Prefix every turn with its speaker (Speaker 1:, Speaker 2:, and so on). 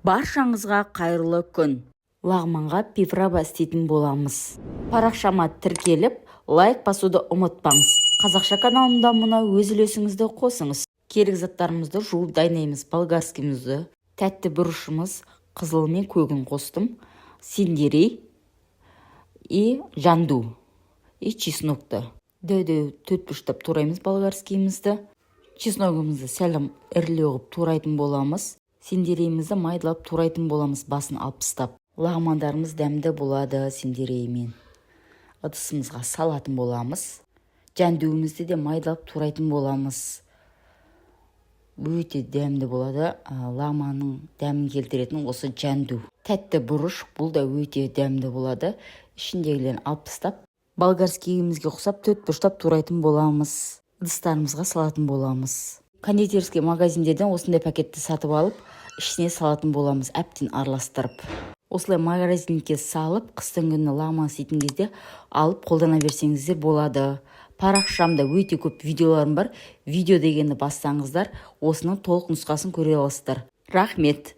Speaker 1: Баршаңызға қайырлы күн. Лағманға пивраба істейтін боламыз. Парақшама тіркеліп, лайк басуды ұмытпаңыз. Қазақша каналымда мұна өз үлесіңізді қосыңыз. Керек заттарымызды жуып дайнаймыз. Болгарскийімізді, тәтті бұрышымыз, қызыл мен көгін қостым. Сельдерей и жанду и чеснокты. Дөй-дөй төрт-бұрыштап тураймыз болгарскийімізді. Чесногымызды сәлім ірілеу қылып турайтын боламыз. Сельдерейімізді майдалап турайтын боламыз, басын алып тастап. Лағмандарымыз дәмді болады сельдереймен. Ыдысымызға салатын боламыз. Жандуымызды де майдалап турайтын боламыз. Өте дәмді болады. Лағманның дәмін келтіретін осы жанду. Тәтті бұрыш, бұл да өте дәмді болады. Ішіндегілерін алып тастап, болгарскийімізге ұқсап төрт-бұрыштап турайтын боламыз. Ыдыстарымызға салатын боламыз. Кондитерский магазиндерден осындай пакетті сатып алып, ішіне салатын боламыз, әптен араластырып. Осылай магазинге салып, қыстың күні лағман істейтін кезде алып қолдана берсеңіздер болады. Парақшамда өте көп видеоларым бар. Видео дегенді бассаңыздар, осының толық нұсқасын көре аласыздар. Рахмет.